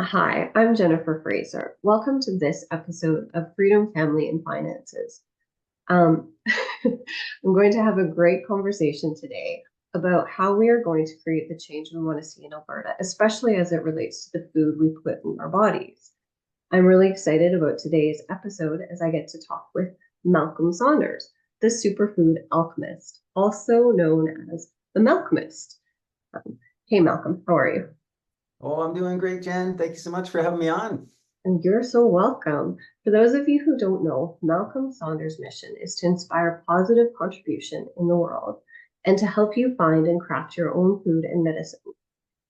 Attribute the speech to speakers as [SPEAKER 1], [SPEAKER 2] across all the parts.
[SPEAKER 1] Hi, I'm Jennifer Fraser. Welcome to this episode of Freedom, Family, and Finances. Um, I'm going to have a great conversation today about how we are going to create the change we want to see in Alberta, especially as it relates to the food we put in our bodies. I'm really excited about today's episode as I get to talk with Malcolm Saunders, the superfood alchemist, also known as the Malcolmist. Hey, Malcolm, how are you?
[SPEAKER 2] Oh, I'm doing great, Jen. Thank you so much for having me on.
[SPEAKER 1] And you're so welcome. For those of you who don't know, Malcolm Saunders' mission is to inspire positive contribution in the world and to help you find and craft your own food and medicine.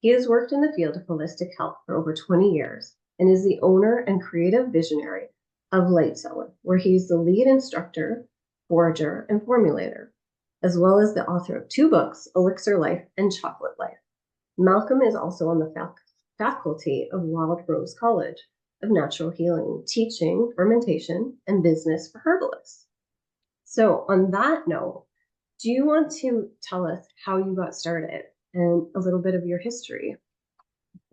[SPEAKER 1] He has worked in the field of holistic health for over 20 years and is the owner and creative visionary of Light Seller, where he's the lead instructor, forager, and formulator, as well as the author of two books, Elixir Life and Chocolate Life. Malcolm is also on the faculty of Wild Rose College of Natural Healing, teaching fermentation and business for herbalists. So, on that note, do you want to tell us how you got started and a little bit of your history?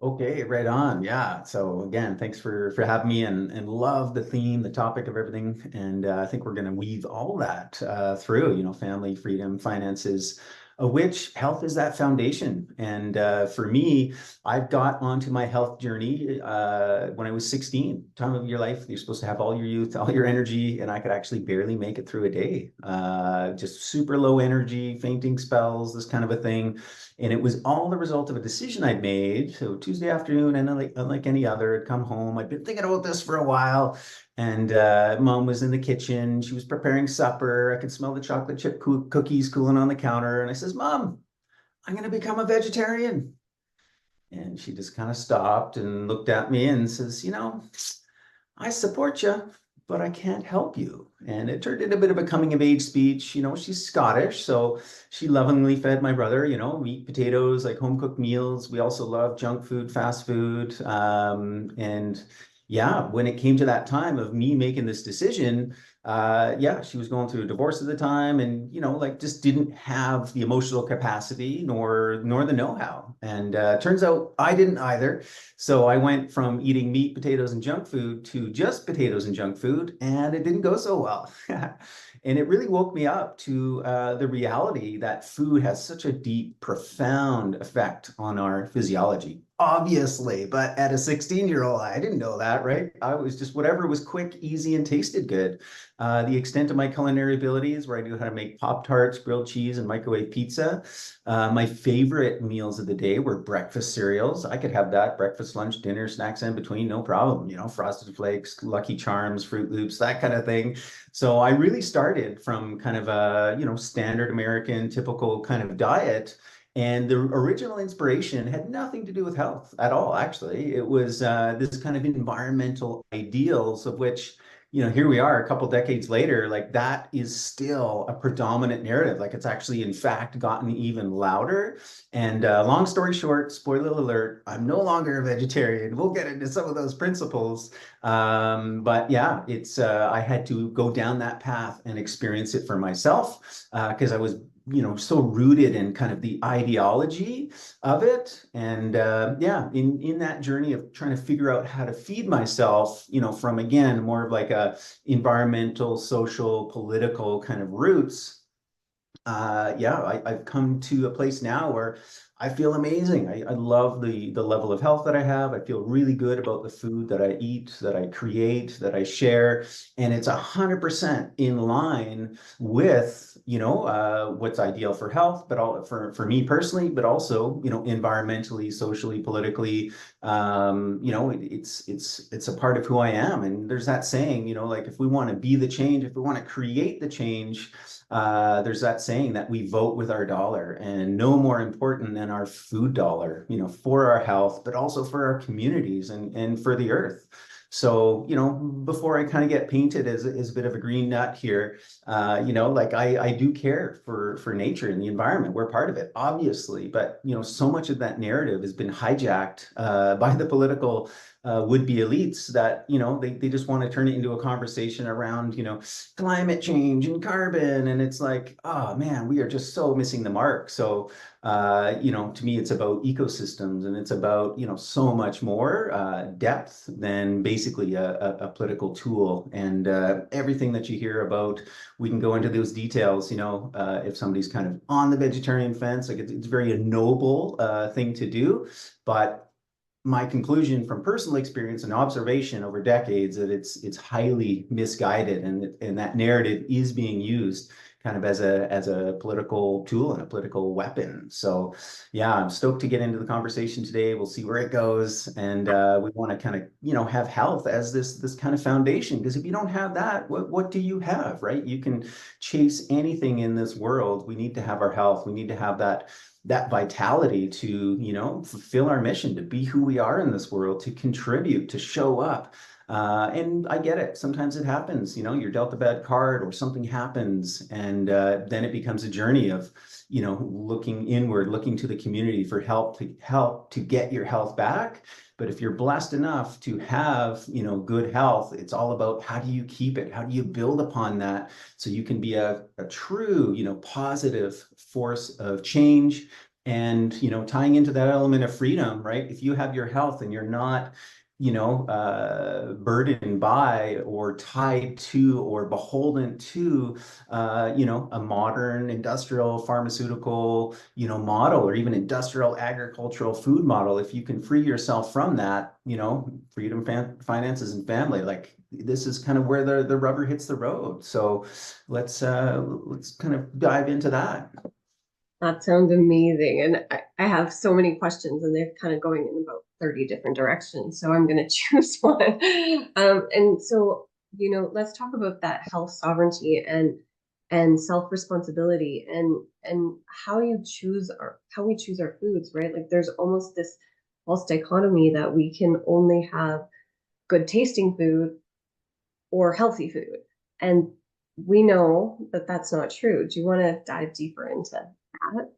[SPEAKER 2] Okay, right on. Yeah. So again, thanks for having me and love the theme, the topic of everything. And I think we're going to weave all that through, family, freedom, finances, of which health is that foundation. And for me, I've got onto my health journey when I was 16. Time of your life, you're supposed to have all your youth, all your energy, and I could actually barely make it through a day. Just super low energy, fainting spells, this kind of a thing. And it was all the result of a decision I'd made. So Tuesday afternoon, and unlike any other, I'd come home. I'd been thinking about this for a while. And mom was in the kitchen. She was preparing supper. I could smell the chocolate chip cookies cooling on the counter. And I says, Mom, I'm going to become a vegetarian. And she just kind of stopped and looked at me and says, I support you, but I can't help you. And it turned into a bit of a coming of age speech. She's Scottish, so she lovingly fed my brother, meat, potatoes, like home cooked meals. We also love junk food, fast food. And yeah, when it came to that time of me making this decision, yeah, she was going through a divorce at the time and, like just didn't have the emotional capacity nor the know-how. And turns out I didn't either. So I went from eating meat, potatoes, and junk food to just potatoes and junk food, and it didn't go so well. And it really woke me up to the reality that food has such a deep, profound effect on our physiology. Obviously, but at a 16-year-old, I didn't know that, right? I was just whatever was quick, easy, and tasted good. The extent of my culinary abilities, where I knew how to make Pop-Tarts, grilled cheese, and microwave pizza. My favorite meals of the day were breakfast cereals. I could have that breakfast, lunch, dinner, snacks in between, no problem. Frosted Flakes, Lucky Charms, Fruit Loops, that kind of thing. So I really started from kind of a, standard American typical kind of diet. And the original inspiration had nothing to do with health at all, actually. It was this kind of environmental ideals of which here we are a couple decades later, like that is still a predominant narrative. Like it's actually, in fact, gotten even louder. And long story short, spoiler alert, I'm no longer a vegetarian. We'll get into some of those principles. But yeah, I had to go down that path and experience it for myself because I was so rooted in kind of the ideology of it. And yeah, in that journey of trying to figure out how to feed myself, from again, more of like a environmental, social, political kind of roots, yeah, I've come to a place now where I feel amazing. I love the level of health that I have. I feel really good about the food that I eat, that I create, that I share, and it's 100% in line with what's ideal for health, but all for me personally, but also environmentally, socially, politically. It's a part of who I am. And there's that saying, like if we want to be the change, if we want to create the change. There's that saying that we vote with our dollar, and no more important than our food dollar, for our health, but also for our communities and for the earth. So, before I kind of get painted as a bit of a green nut here, like I do care for nature and the environment. We're part of it, obviously, but so much of that narrative has been hijacked by the political would-be elites that, they just want to turn it into a conversation around, climate change and carbon. And it's like, oh man, we are just so missing the mark. So, to me, it's about ecosystems, and it's about, so much more depth than basically a political tool. And everything that you hear about, we can go into those details, if somebody's kind of on the vegetarian fence, like it's very a noble thing to do. But my conclusion from personal experience and observation over decades that it's highly misguided, and that narrative is being used kind of as a political tool and a political weapon. So yeah, I'm stoked to get into the conversation today. We'll see where it goes, and we want to kind of have health as this kind of foundation, because if you don't have that, what do you have, right? You can chase anything in this world. We need to have our health. We need to have that vitality to, fulfill our mission, to be who we are in this world, to contribute, to show up. And I get it. Sometimes it happens, you're dealt a bad card or something happens. And then it becomes a journey of, looking inward, looking to the community for help to get your health back. But if you're blessed enough to have, good health, it's all about how do you keep it? How do you build upon that so you can be a true, positive force of change? And, tying into that element of freedom, right? If you have your health and you're not, burdened by or tied to or beholden to, a modern industrial pharmaceutical, model, or even industrial agricultural food model, if you can free yourself from that, freedom, finances, and family, like this is kind of where the rubber hits the road. So let's kind of dive into that.
[SPEAKER 1] That sounds amazing. And I have so many questions, and they're kind of going in about 30 different directions. So I'm going to choose one. And so, let's talk about that health sovereignty and self-responsibility, and how we choose our foods, right? Like there's almost this false dichotomy that we can only have good tasting food or healthy food. And we know that that's not true. Do you want to dive deeper into that, perhaps?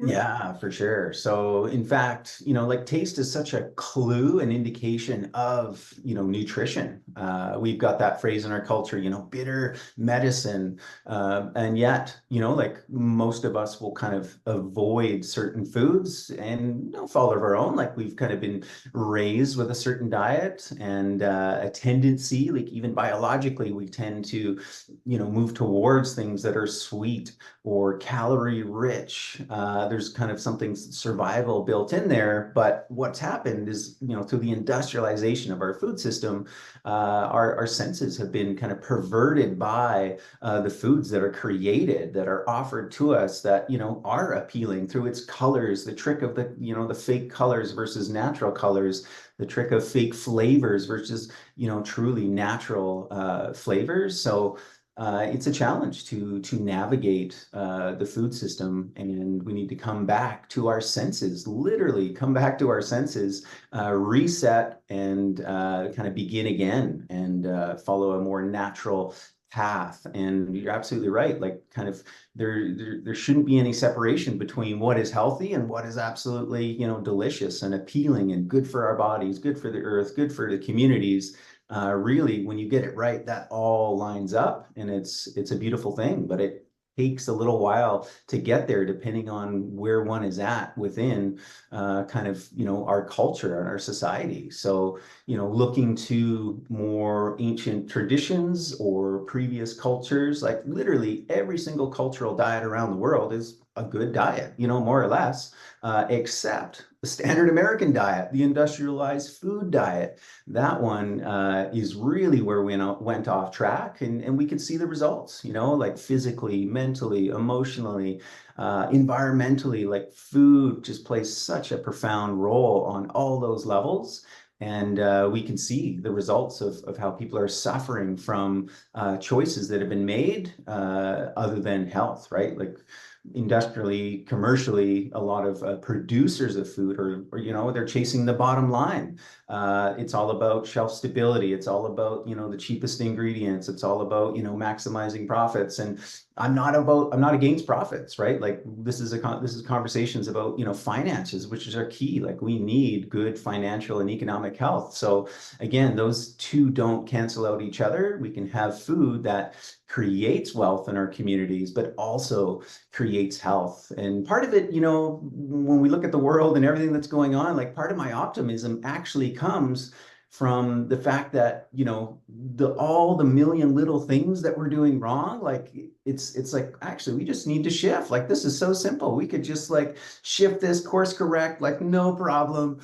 [SPEAKER 2] Yeah, for sure. So, in fact, like taste is such a clue, an indication of, nutrition. We've got that phrase in our culture, bitter medicine. And yet, like most of us will kind of avoid certain foods and no fault of our own. Like we've kind of been raised with a certain diet and a tendency, like even biologically, we tend to, move towards things that are sweet or calorie rich. There's kind of something survival built in there. But what's happened is, through the industrialization of our food system, our senses have been kind of perverted by the foods that are created, that are offered to us, that, are appealing through its colors, the trick of the fake colors versus natural colors, the trick of fake flavors versus, truly natural flavors. So it's a challenge to navigate the food system, and we need to come back to our senses, literally come back to our senses, reset, and kind of begin again, and follow a more natural path. And you're absolutely right. Like kind of there shouldn't be any separation between what is healthy and what is absolutely, delicious and appealing and good for our bodies, good for the earth, good for the communities. Really, when you get it right, that all lines up, and it's a beautiful thing. But it takes a little while to get there, depending on where one is at within kind of our culture and our society. So looking to more ancient traditions or previous cultures, like literally every single cultural diet around the world is a good diet, more or less, except the standard American diet, the industrialized food diet. That one is really where we went off track, and we could see the results, like physically, mentally, emotionally, environmentally. Like food just plays such a profound role on all those levels. And we can see the results of how people are suffering from choices that have been made other than health, right? Like industrially, commercially, a lot of producers of food, or they're chasing the bottom line. It's all about shelf stability. It's all about, the cheapest ingredients. It's all about, maximizing profits. And I'm not against profits, right? Like this is conversations about, finances, which is our key. Like we need good financial and economic health. So again, those two don't cancel out each other. We can have food that creates wealth in our communities, but also creates health. And part of it, when we look at the world and everything that's going on, like part of my optimism actually comes from the fact that, all the million little things that we're doing wrong, like it's like, actually, we just need to shift. Like, this is so simple. We could just like shift this, course correct, like no problem,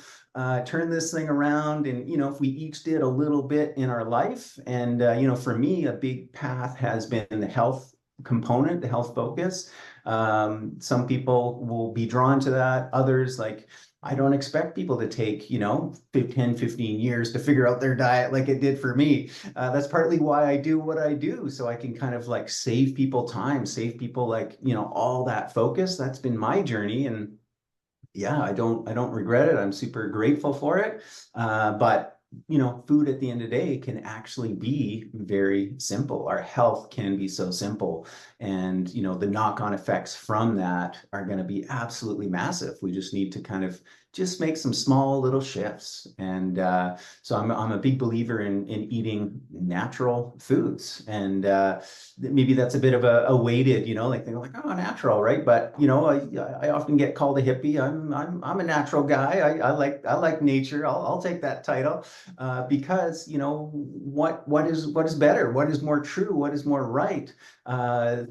[SPEAKER 2] turn this thing around. And, if we each did a little bit in our life, and, for me, a big path has been the health component, the health focus. Some people will be drawn to that. Others, like, I don't expect people to take, 10, 15 years to figure out their diet like it did for me. That's partly why I do what I do. So I can kind of like save people time, save people like, all that focus. That's been my journey. And yeah, I don't regret it. I'm super grateful for it. But food at the end of the day can actually be very simple. Our health can be so simple. And, the knock-on effects from that are going to be absolutely massive. We just need to kind of just make some small little shifts. And so I'm a big believer in eating natural foods. And maybe that's a bit of a weighted, like they're like, oh, natural, right? But I often get called a hippie. I'm a natural guy. I like nature. I'll take that title, because what is better? What is more true? What is more right?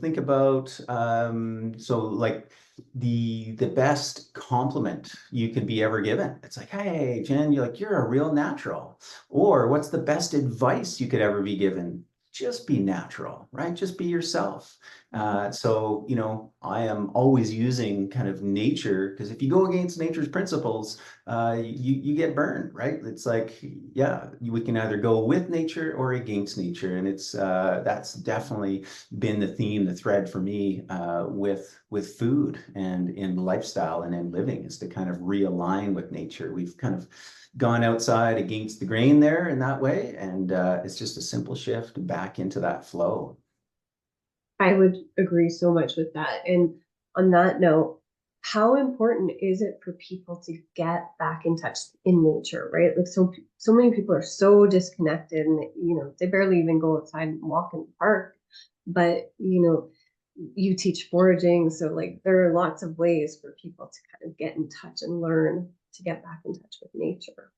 [SPEAKER 2] Think about, so like the best compliment you could be ever given. It's like, hey, Jen, you're a real natural. Or what's the best advice you could ever be given? Just be natural, right? Just be yourself. So, I am always using kind of nature, because if you go against nature's principles, you get burned, right? It's like, yeah, we can either go with nature or against nature, and it's that's definitely been the theme, the thread for me, with food and in lifestyle and in living, is to kind of realign with nature. We've kind of gone outside against the grain there in that way, and it's just a simple shift back into that flow.
[SPEAKER 1] I would agree so much with that. And on that note, how important is it for people to get back in touch in nature, right? Like so many people are so disconnected, and they barely even go outside and walk in the park. But you teach foraging, so like there are lots of ways for people to kind of get in touch and learn to get back in touch with nature.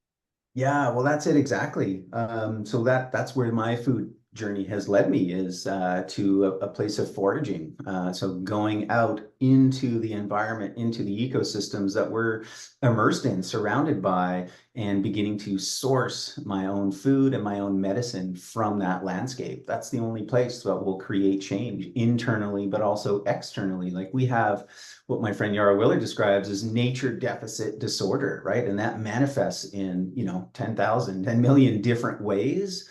[SPEAKER 2] Yeah, well, that's it exactly. So that's where my food journey has led me, is to a place of foraging. So going out into the environment, into the ecosystems that we're immersed in, surrounded by, and beginning to source my own food and my own medicine from that landscape. That's the only place that will create change internally, but also externally. Like we have what my friend Yara Willer describes as nature deficit disorder, right? And that manifests in, 10,000, 10 million different ways.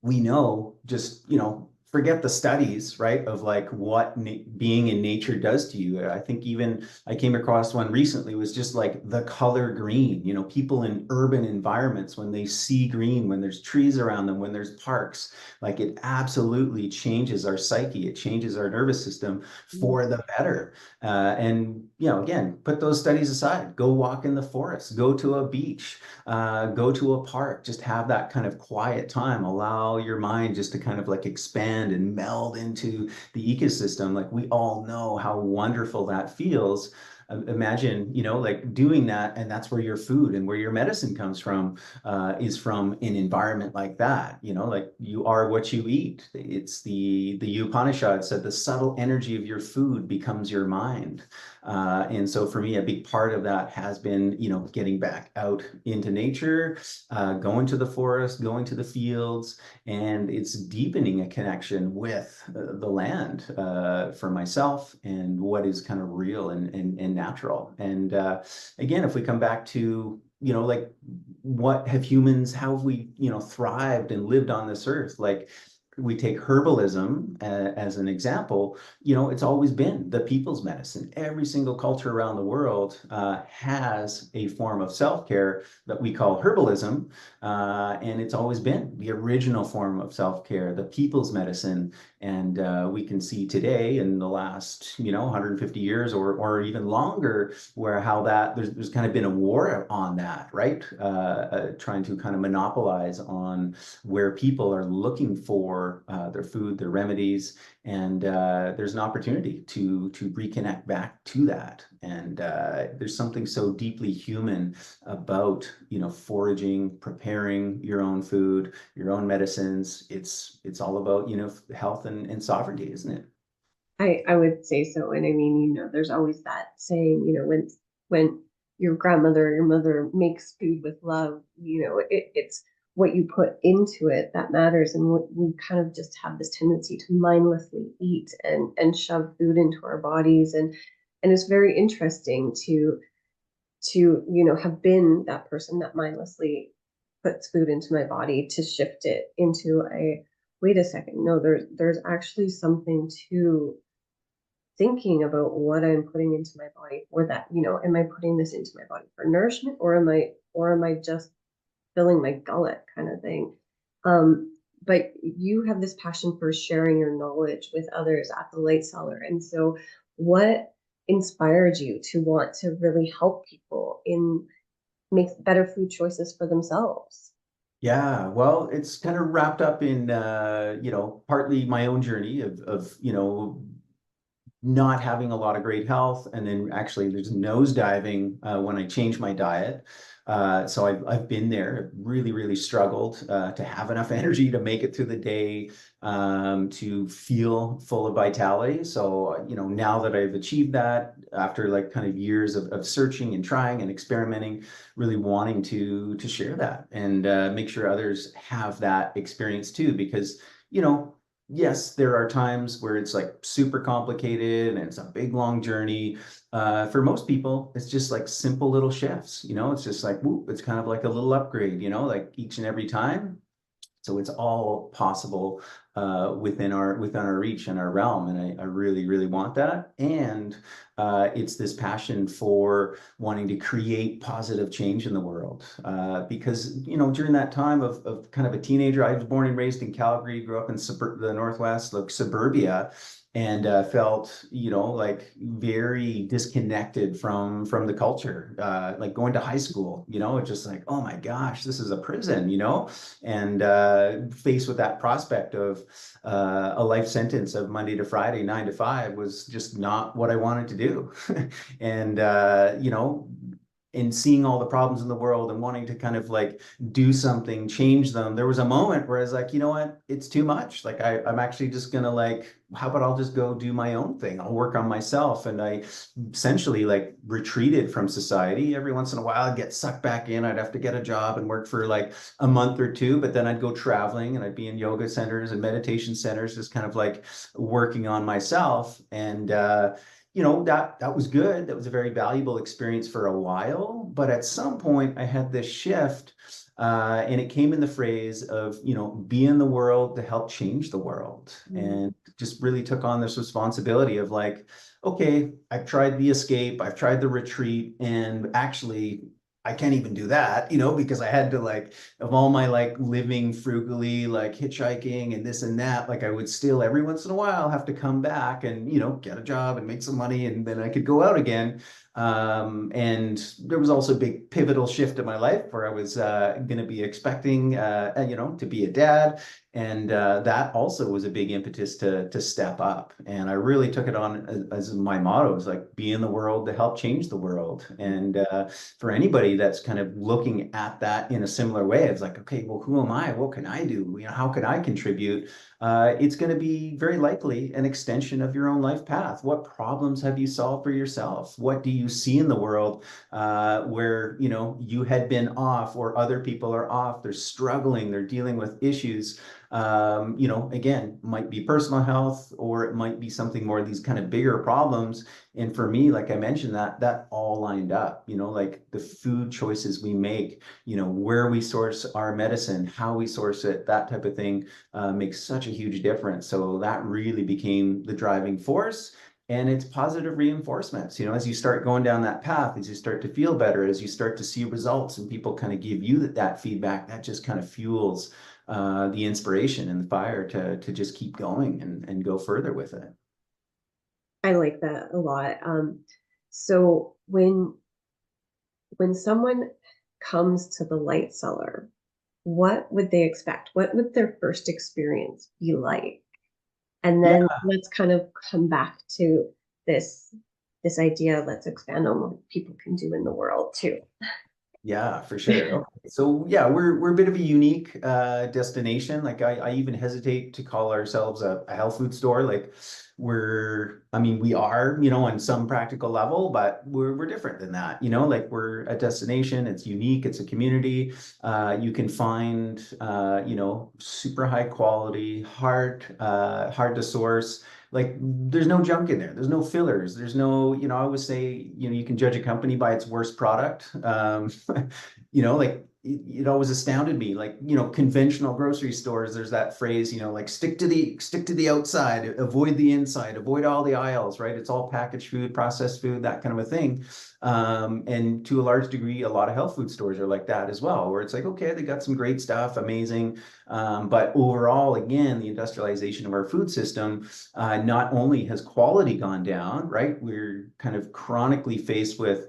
[SPEAKER 2] We know, just, forget the studies, right, of like what being in nature does to you. I think even I came across one recently, was just like the color green. People in urban environments, when they see green, when there's trees around them, when there's parks, like it absolutely changes our psyche. It changes our nervous system for the better. And again, put those studies aside. Go walk in the forest. Go to a beach. Go to a park. Just have that kind of quiet time. Allow your mind just to kind of like expand and meld into the ecosystem. Like we all know how wonderful that feels. Imagine, like doing that, and that's where your food and where your medicine comes from, is from an environment like that. Like you are what you eat. It's the Upanishad said the subtle energy of your food becomes your mind. And so for me, a big part of that has been, getting back out into nature, going to the forest, going to the fields, and it's deepening a connection with the land, for myself, and what is kind of real and natural. And again, if we come back to, like how have we, thrived and lived on this earth? Like we take herbalism as an example, it's always been the people's medicine. Every single culture around the world has a form of self-care that we call herbalism, and it's always been the original form of self-care, the people's medicine. And we can see today in the last, 150 years or even longer, where how that there's kind of been a war on that, right? Trying to kind of monopolize on where people are looking for their food, their remedies, and there's an opportunity to reconnect back to that. And there's something so deeply human about foraging, preparing your own food, your own medicines. It's all about health and sovereignty, isn't it?
[SPEAKER 1] I would say so. And I mean, there's always that saying, when your grandmother or your mother makes food with love, it's what you put into it that matters. And we kind of just have this tendency to mindlessly eat and shove food into our bodies. And it's very interesting to have been that person that mindlessly puts food into my body, to shift it into a wait a second, no, there's actually something to thinking about what I'm putting into my body for that, am I putting this into my body for nourishment, or am I just filling my gullet kind of thing. But you have this passion for sharing your knowledge with others at the Light Cellar. And so what inspired you to want to really help people in make better food choices for themselves?
[SPEAKER 2] Yeah, well, it's kind of wrapped up in partly my own journey of not having a lot of great health, and then actually there's nosediving when I changed my diet. So I've been there, really, really struggled to have enough energy to make it through the day, to feel full of vitality. So, now that I've achieved that after like kind of years of searching and trying and experimenting, really wanting to share that and make sure others have that experience too, because, yes, there are times where it's like super complicated and it's a big long journey. For most people, it's just like simple little shifts, it's just like, whoop, it's kind of like a little upgrade, like each and every time. So it's all possible within our reach and our realm, and I really, really want that. And it's this passion for wanting to create positive change in the world. Because during that time of kind of a teenager, I was born and raised in Calgary, grew up in the Northwest, like suburbia, and felt like very disconnected from the culture. Like going to high school, it's just like, oh my gosh, this is a prison, and faced with that prospect of a life sentence of Monday to Friday, 9 to 5, was just not what I wanted to do. And in seeing all the problems in the world and wanting to kind of like do something, change them, there was a moment where I was like, you know what, it's too much. Like I'm actually just gonna like, how about I'll just go do my own thing? I'll work on myself. And I essentially like retreated from society. Every once in a while I'd get sucked back in. I'd have to get a job and work for like a month or two, but then I'd go traveling and I'd be in yoga centers and meditation centers, just kind of like working on myself. And that was good. That was a very valuable experience for a while. But at some point, I had this shift, and it came in the phrase of, be in the world to help change the world,
[SPEAKER 1] Mm.
[SPEAKER 2] and just really took on this responsibility of like, okay, I've tried the escape, I've tried the retreat, and actually, I can't even do that, because I had to like, of all my like living frugally, like hitchhiking and this and that, like I would still every once in a while have to come back and, get a job and make some money, and then I could go out again. And there was also a big pivotal shift in my life where I was going to be expecting, to be a dad. And that also was a big impetus to step up. And I really took it on as my motto is like, be in the world to help change the world. And for anybody that's kind of looking at that in a similar way, it's like, okay, well, who am I? What can I do? How can I contribute? It's going to be very likely an extension of your own life path. What problems have you solved for yourself? What do you see in the world where, you had been off or other people are off, they're struggling, they're dealing with issues. Again, might be personal health or it might be something more of these kind of bigger problems. And for me, like I mentioned, that all lined up, like the food choices we make, where we source our medicine, how we source it, that type of thing makes such a huge difference. So that really became the driving force. And it's positive reinforcements, as you start going down that path, as you start to feel better, as you start to see results and people kind of give you that feedback, that just kind of fuels the inspiration and the fire to just keep going and go further with it.
[SPEAKER 1] I like that a lot. So when someone comes to the light cellar, what would they expect? What would their first experience be like? And
[SPEAKER 2] Yeah,
[SPEAKER 1] then let's kind of come back to this this idea. Let's expand on what people can do in the world too.
[SPEAKER 2] yeah, for sure. Okay. So yeah, we're a bit of a unique destination. Like I even hesitate to call ourselves a health food store. Like I mean, we are, on some practical level, but we're different than that. Like we're a destination, it's unique, it's a community. You can find super high quality, hard to source. Like there's no junk in there. There's no fillers. There's no, I always say, you can judge a company by its worst product. Like it always astounded me, like, conventional grocery stores, there's that phrase, like stick to the outside, avoid the inside, avoid all the aisles, right? It's all packaged food, processed food, that kind of a thing. And to a large degree, a lot of health food stores are like that as well, where it's like, okay, they got some great stuff, amazing. But overall, again, the industrialization of our food system, not only has quality gone down, right? We're kind of chronically faced with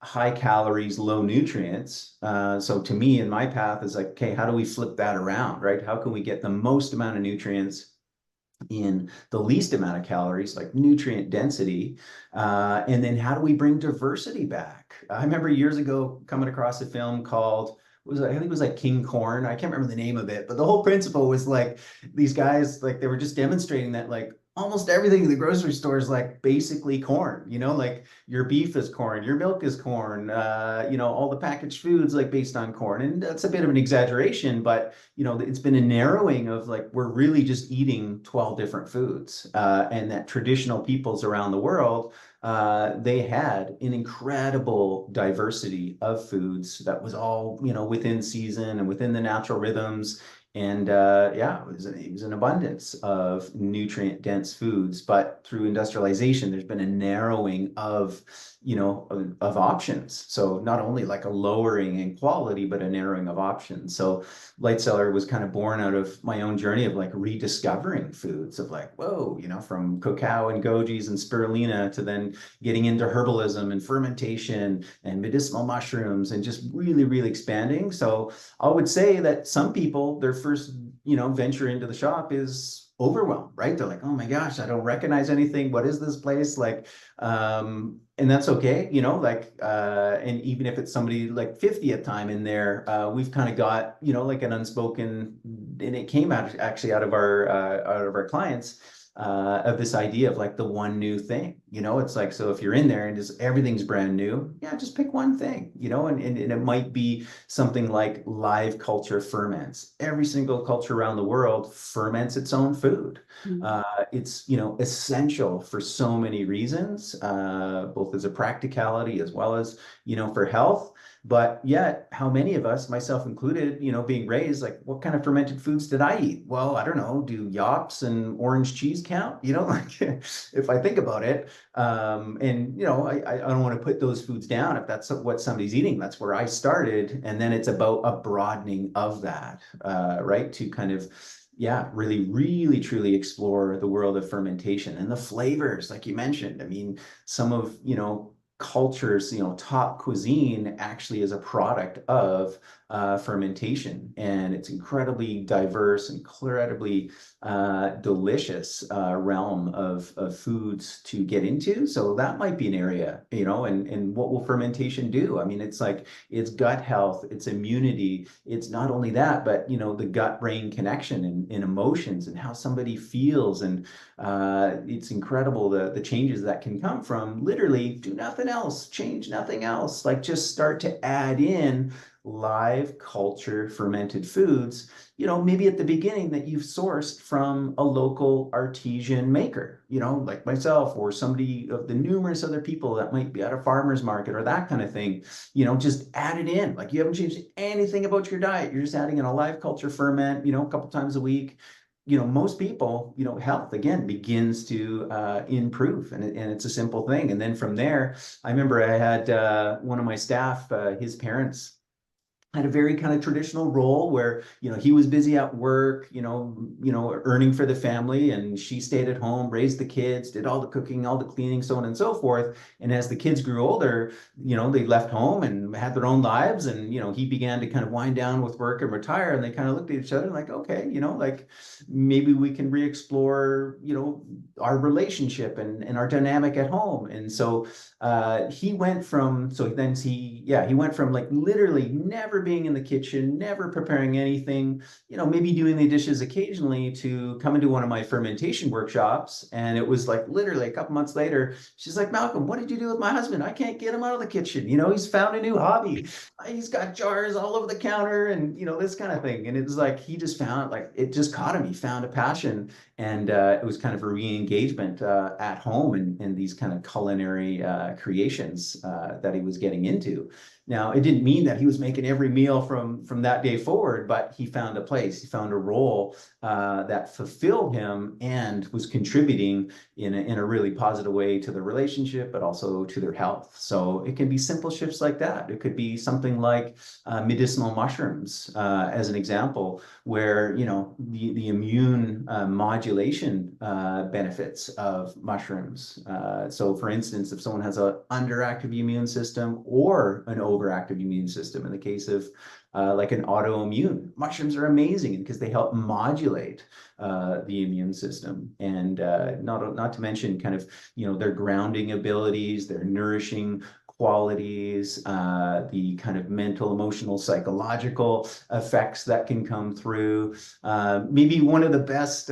[SPEAKER 2] high calories, low nutrients. So to me, in my path is like, okay, how do we flip that around, right? How can we get the most amount of nutrients in the least amount of calories, like nutrient density? And then how do we bring diversity back? I remember years ago coming across a film called, I think it was like King Corn. I can't remember the name of it, but the whole principle was like these guys, like they were just demonstrating that like almost everything in the grocery store is like basically corn, like your beef is corn, your milk is corn, all the packaged foods like based on corn. And that's a bit of an exaggeration, but it's been a narrowing of like we're really just eating 12 different foods, and that traditional peoples around the world, they had an incredible diversity of foods that was all within season and within the natural rhythms. And yeah, it was an abundance of nutrient dense foods, but through industrialization, there's been a narrowing of options. So not only like a lowering in quality, but a narrowing of options. So Light Cellar was kind of born out of my own journey of like rediscovering foods of like, whoa, from cacao and gojis and spirulina to then getting into herbalism and fermentation and medicinal mushrooms and just really, really expanding. So I would say that some people, their first, venture into the shop is overwhelmed, right? They're like, oh my gosh, I don't recognize anything. What is this place? Like, and that's okay, and even if it's somebody like 50th time in there, we've kind of got, like an unspoken, and it came out actually out of our clients, of this idea of like the one new thing. It's like, so if you're in there and just everything's brand new, yeah, just pick one thing, and it might be something like live culture ferments. Every single culture around the world ferments its own food.
[SPEAKER 1] Mm.
[SPEAKER 2] It's, essential for so many reasons, both as a practicality as well as, for health. But yet, how many of us, myself included, being raised, like, what kind of fermented foods did I eat? Well, I don't know. Do yops and orange cheese count? Like, if I think about it, and I don't want to put those foods down if that's what somebody's eating. That's where I started, and then it's about a broadening of that, right? To kind of, yeah, really, really, truly explore the world of fermentation and the flavors, like you mentioned. I mean, some of cultures, top cuisine actually is a product of fermentation, and it's incredibly diverse, incredibly delicious realm of foods to get into. So that might be an area, and what will fermentation do? I mean, it's like it's gut health, it's immunity, it's not only that, but the gut-brain connection and emotions and how somebody feels, and it's incredible the changes that can come from literally do nothing nothing else, change nothing else. Like just start to add in live culture fermented foods, maybe at the beginning that you've sourced from a local artesian maker, like myself or somebody of the numerous other people that might be at a farmer's market or that kind of thing. Just add it in. Like you haven't changed anything about your diet. You're just adding in a live culture ferment, a couple times a week. Most people, health again begins to improve, and it's a simple thing. And then from there, I remember I had one of my staff, his parents had a very kind of traditional role where he was busy at work, earning for the family, and she stayed at home, raised the kids, did all the cooking, all the cleaning, so on and so forth. And as the kids grew older, they left home and had their own lives, and he began to kind of wind down with work and retire, and they kind of looked at each other like, okay, like maybe we can re-explore our relationship and our dynamic at home. And so he went from like literally never being in the kitchen, never preparing anything, maybe doing the dishes occasionally, to come into one of my fermentation workshops. And it was like literally a couple months later, she's like, Malcolm, what did you do with my husband? I can't get him out of the kitchen. He's found a new hobby. He's got jars all over the counter and, this kind of thing. And it was like, he just found, like, it just caught him. He found a passion. And it was kind of a re-engagement at home and these kind of culinary creations that he was getting into. Now, it didn't mean that he was making every meal from that day forward, but he found a place, he found a role that fulfilled him and was contributing in a really positive way to the relationship, but also to their health. So it can be simple shifts like that. It could be something like medicinal mushrooms, as an example, where the immune modulation benefits of mushrooms. So, for instance, if someone has an underactive immune system or an overactive immune system, in the case of like an autoimmune, mushrooms are amazing because they help modulate the immune system. And not to mention kind of their grounding abilities, their nourishing qualities, the kind of mental, emotional, psychological effects that can come through. Maybe one of the best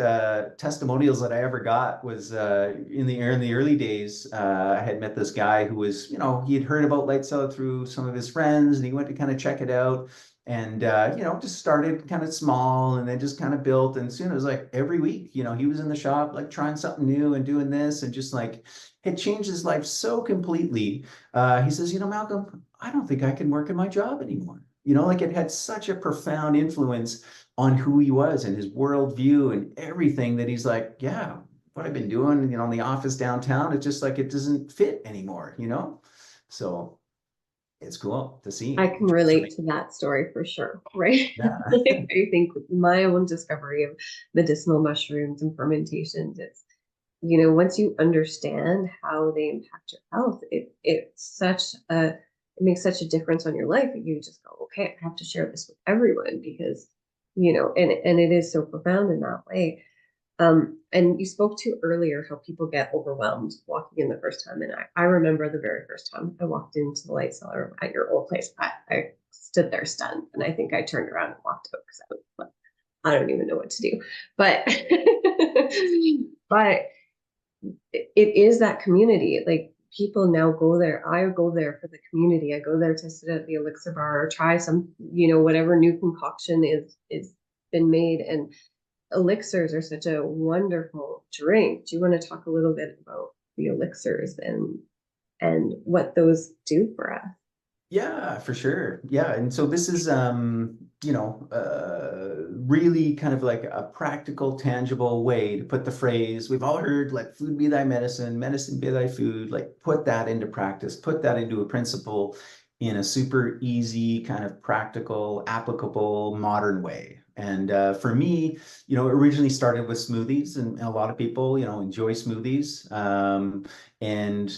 [SPEAKER 2] testimonials that I ever got was in the early days. I had met this guy who was, he had heard about Light Cellar through some of his friends, and he went to kind of check it out. And just started kind of small and then just kind of built. And soon it was like every week, he was in the shop, like trying something new and doing this, and just like it changed his life so completely. He says, Malcolm, I don't think I can work in my job anymore. Like it had such a profound influence on who he was and his worldview and everything, that he's like, yeah, what I've been doing, in the office downtown, it's just like it doesn't fit anymore, So it's cool to
[SPEAKER 1] I
[SPEAKER 2] see.
[SPEAKER 1] can relate to that story for sure, right?
[SPEAKER 2] Yeah.
[SPEAKER 1] Like, I think with my own discovery of medicinal mushrooms and fermentations, it's, once you understand how they impact your health, it makes such a difference on your life. You just go, okay, I have to share this with everyone because, and it is so profound in that way. And you spoke to earlier how people get overwhelmed walking in the first time. And I remember the very first time I walked into the Light Cellar at your old place. I stood there stunned, and I think I turned around and walked out because I was like, I don't even know what to do. But but it is that community. Like, people now go there. I go there for the community. I go there to sit at the elixir bar or try some, whatever new concoction is been made. And elixirs are such a wonderful drink. Do you want to talk a little bit about the elixirs and what those do for us?
[SPEAKER 2] Yeah, for sure. Yeah. And so this is, really kind of like a practical, tangible way to put the phrase, we've all heard, let food be thy medicine, medicine be thy food, like put that into practice, put that into a principle in a super easy, kind of practical, applicable, modern way. And for me, it originally started with smoothies, and a lot of people, enjoy smoothies. And,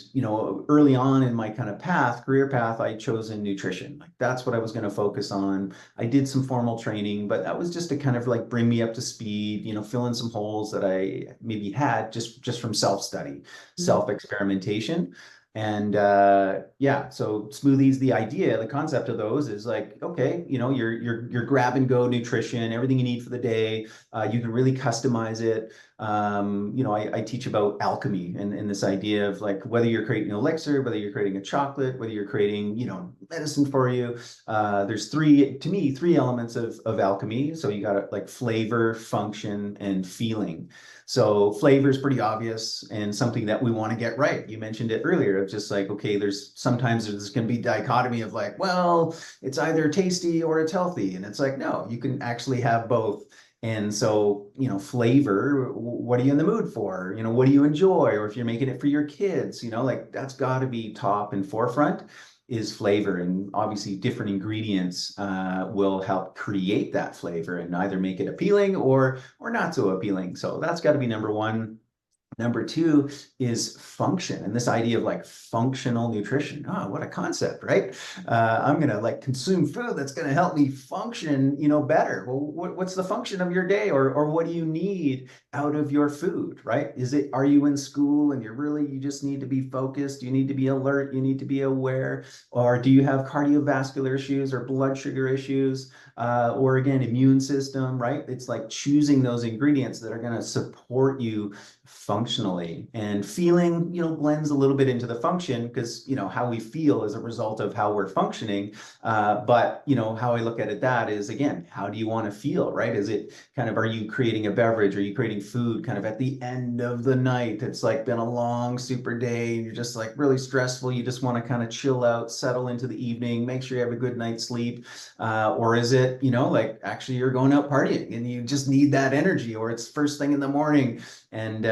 [SPEAKER 2] early on in my kind of career path, I chosen nutrition. Like that's what I was going to focus on. I did some formal training, but that was just to kind of like bring me up to speed, fill in some holes that I maybe had just from self-study, self-experimentation. And so smoothies, the idea, the concept of those is like, okay, your grab and go nutrition, everything you need for the day. You can really customize it. I teach about alchemy and this idea of like whether you're creating an elixir, whether you're creating a chocolate, whether you're creating, medicine for you. There's three elements of alchemy. So you got like flavor, function, and feeling. So flavor is pretty obvious and something that we want to get right. You mentioned it earlier of just like, okay, there's going to be dichotomy of like, well, it's either tasty or it's healthy. And it's like, no, you can actually have both. And so, flavor, what are you in the mood for? What do you enjoy? Or if you're making it for your kids, like that's got to be top and forefront is flavor. And obviously, different ingredients will help create that flavor and either make it appealing or not so appealing. So that's got to be number one. Number two is function and this idea of like functional nutrition. Oh, what a concept, right? I'm going to like consume food that's going to help me function, better. Well, what's the function of your day or what do you need out of your food, right? Are you in school and you just need to be focused? You need to be alert. You need to be aware. Or do you have cardiovascular issues or blood sugar issues? Or again, immune system, right? It's like choosing those ingredients that are going to support you functionally, and feeling blends a little bit into the function because how we feel is a result of how we're functioning, but how I look at it, that is again, how do you want to feel, right? Is it kind of, are you creating a beverage, are you creating food kind of at the end of the night? It's like been a long super day and you're just like really stressful, you just want to kind of chill out, settle into the evening, make sure you have a good night's sleep, or is it like actually you're going out partying and you just need that energy, or it's first thing in the morning and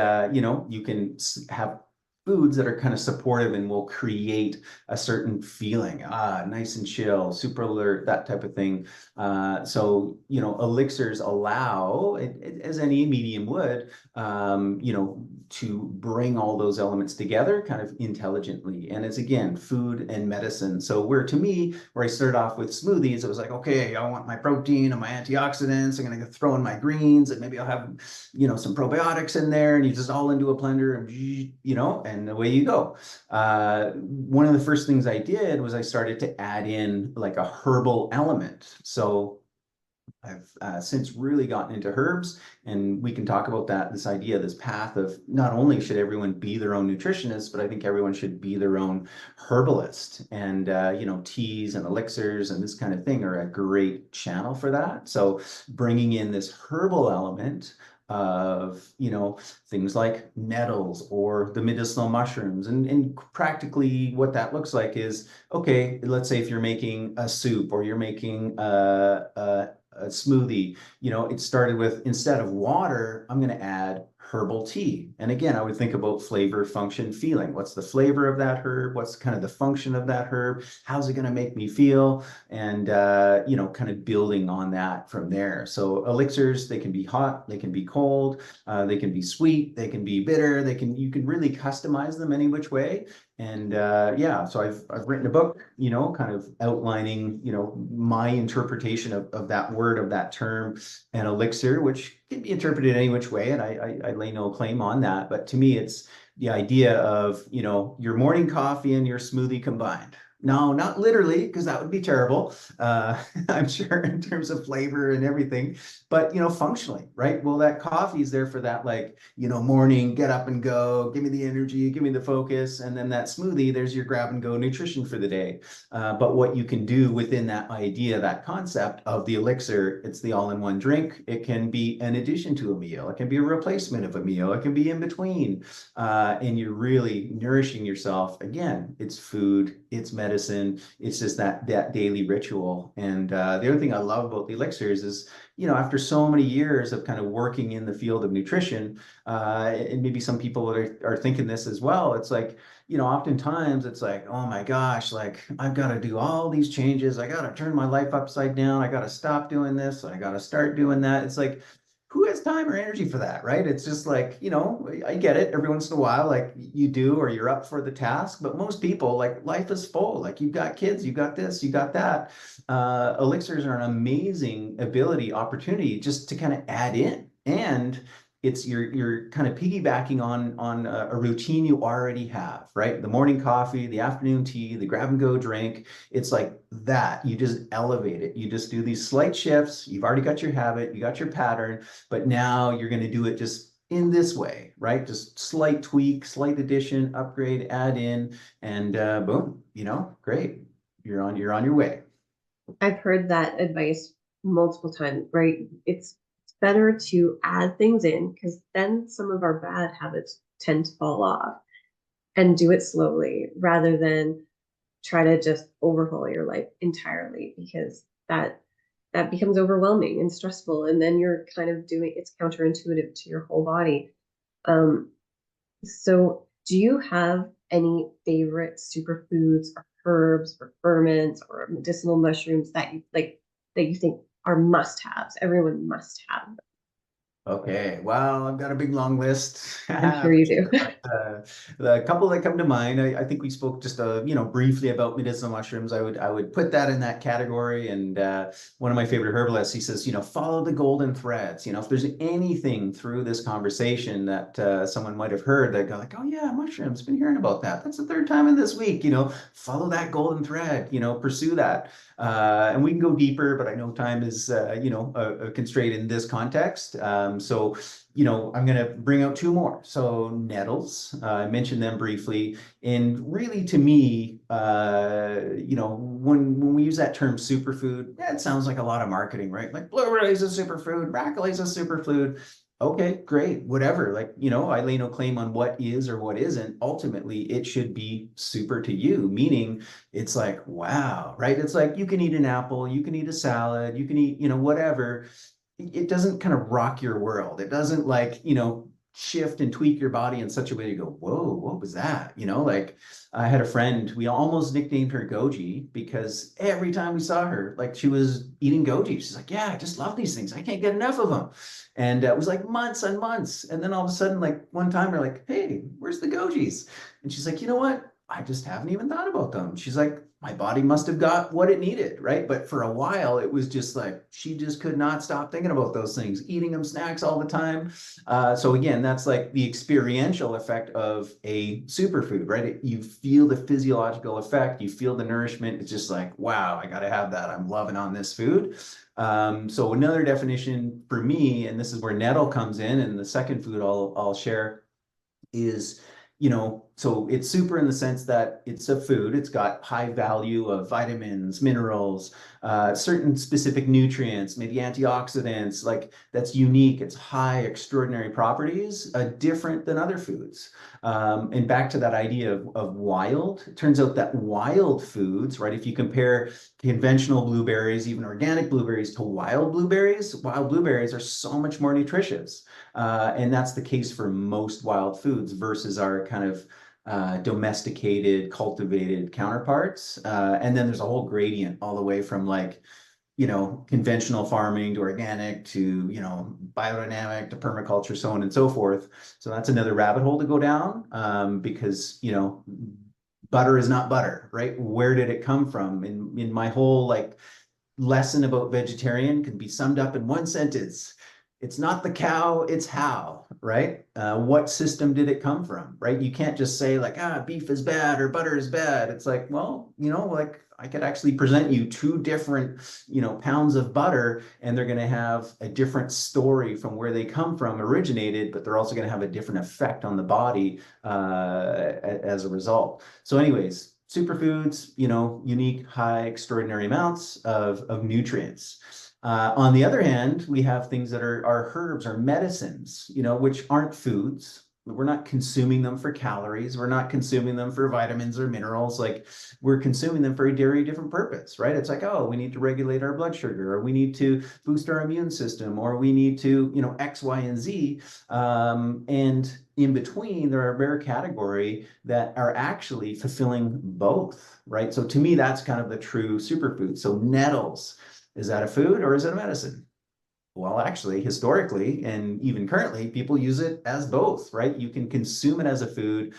[SPEAKER 2] you can have foods that are kind of supportive and will create a certain feeling, nice and chill, super alert, that type of thing. So elixirs allow, as any medium would, to bring all those elements together kind of intelligently. And it's again, food and medicine. So where I started off with smoothies, it was like, okay, I want my protein and my antioxidants. I'm going to throw in my greens and maybe I'll have, some probiotics in there, and you just all into a blender and away you go. One of the first things I did was I started to add in like a herbal element. So I've since really gotten into herbs, and we can talk about this idea, this path of not only should everyone be their own nutritionist, but I think everyone should be their own herbalist. And, teas and elixirs and this kind of thing are a great channel for that. So bringing in this herbal element of things like nettles or the medicinal mushrooms, and practically what that looks like is, okay, let's say if you're making a soup or you're making a smoothie, it started with, instead of water, I'm going to add herbal tea. And again, I would think about flavor, function, feeling. What's the flavor of that herb? What's kind of the function of that herb? How's it going to make me feel? And, kind of building on that from there. So elixirs, they can be hot, they can be cold, they can be sweet, they can be bitter, you can really customize them any which way. And so I've written a book, kind of outlining, my interpretation of that word, of that term, an elixir, which can be interpreted any which way, and I lay no claim on that. But to me, it's the idea of, your morning coffee and your smoothie combined. No, not literally, because that would be terrible. I'm sure in terms of flavor and everything, but functionally, right? Well, that coffee is there for that, like, morning, get up and go, give me the energy, give me the focus. And then that smoothie, there's your grab and go nutrition for the day. But what you can do within that idea, that concept of the elixir, it's the all-in-one drink. It can be an addition to a meal. It can be a replacement of a meal. It can be in between. And you're really nourishing yourself. Again, it's food, it's medicine, it's just that daily ritual. And the other thing I love about the elixirs is, after so many years of kind of working in the field of nutrition, and maybe some people are thinking this as well, it's like, oftentimes it's like, oh my gosh, like I've got to do all these changes. I got to turn my life upside down. I got to stop doing this. I got to start doing that. It's like, who has time or energy for that, right? It's just like, I get it every once in a while, like you do, or you're up for the task, but most people, like, life is full. Like, you've got kids, you got this, you got that. Elixirs are an amazing opportunity just to kind of add in. And it's you're kind of piggybacking on a routine you already have, right? The morning coffee, the afternoon tea, the grab and go drink. It's like that. You just elevate it. You just do these slight shifts. You've already got your habit, you got your pattern, but now you're going to do it just in this way, right? Just slight tweak, slight addition, upgrade, add in, and boom, great. You're on your way.
[SPEAKER 1] I've heard that advice multiple times, right? It's better to add things in because then some of our bad habits tend to fall off and do it slowly rather than try to just overhaul your life entirely because that becomes overwhelming and stressful and then you're kind of doing it's counterintuitive to your whole body. Um, so do you have any favorite superfoods or herbs or ferments or medicinal mushrooms that you like that you think are must-haves? Everyone must have.
[SPEAKER 2] Okay, well, I've got a big long list
[SPEAKER 1] I'm sure
[SPEAKER 2] for
[SPEAKER 1] you do.
[SPEAKER 2] sure. But, the couple that come to mind, I think we spoke just briefly about medicinal mushrooms. I would put that in that category. And one of my favorite herbalists, he says, follow the golden threads. If there's anything through this conversation that someone might have heard that go like, oh yeah, mushrooms, been hearing about that. That's the third time in this week. Follow that golden thread. Pursue that. And we can go deeper, but I know time is, a constraint in this context. So, I'm going to bring out two more. So nettles, I mentioned them briefly. And really to me, when we use that term superfood, yeah, it sounds like a lot of marketing, right? Like blueberries is a superfood, broccoli is a superfood. Okay, great, whatever. Like, I lay no claim on what is or what isn't. Ultimately, it should be super to you, meaning it's like, wow, right? It's like you can eat an apple, you can eat a salad, you can eat, whatever. It doesn't kind of rock your world. It doesn't like, shift and tweak your body in such a way to go, whoa, what was that? Like I had a friend, we almost nicknamed her Goji because every time we saw her, like she was eating Goji. She's like, yeah, I just love these things. I can't get enough of them. And it was like months and months. And then all of a sudden, like one time we're like, hey, where's the Gojis? And she's like, you know what? I just haven't even thought about them. She's like, my body must have got what it needed, right? But for a while, it was just like she just could not stop thinking about those things, eating them snacks all the time. So again, that's like the experiential effect of a superfood, right? You feel the physiological effect, you feel the nourishment. It's just like, wow, I got to have that. I'm loving on this food. So another definition for me, and this is where nettle comes in, and the second food I'll share is, so it's super in the sense that it's a food. It's got high value of vitamins, minerals, certain specific nutrients, maybe antioxidants, like that's unique. It's high extraordinary properties, different than other foods. And back to that idea of wild, it turns out that wild foods, right? If you compare conventional blueberries, even organic blueberries to wild blueberries are so much more nutritious. And that's the case for most wild foods versus our kind of domesticated, cultivated counterparts. And then there's a whole gradient all the way from like, conventional farming to organic to, biodynamic to permaculture, so on and so forth. So that's another rabbit hole to go down because, butter is not butter, right? Where did it come from? In my whole like lesson about vegetarian can be summed up in one sentence. It's not the cow, it's how, right? What system did it come from, right? You can't just say like, beef is bad or butter is bad. It's like, well, like I could actually present you two different, pounds of butter and they're going to have a different story from where they come from, originated, but they're also going to have a different effect on the body as a result. So anyways, superfoods, unique, high, extraordinary amounts of nutrients. On the other hand, we have things that are herbs or medicines, which aren't foods. We're not consuming them for calories. We're not consuming them for vitamins or minerals. Like we're consuming them for a very different purpose, right? It's like, oh, we need to regulate our blood sugar, or we need to boost our immune system, or we need to, X, Y, and Z. And in between, there are a rare category that are actually fulfilling both, right? So to me, that's kind of the true superfood. So nettles, is that a food or is it a medicine? Well, actually, historically and even currently, people use it as both, right? You can consume it as a food,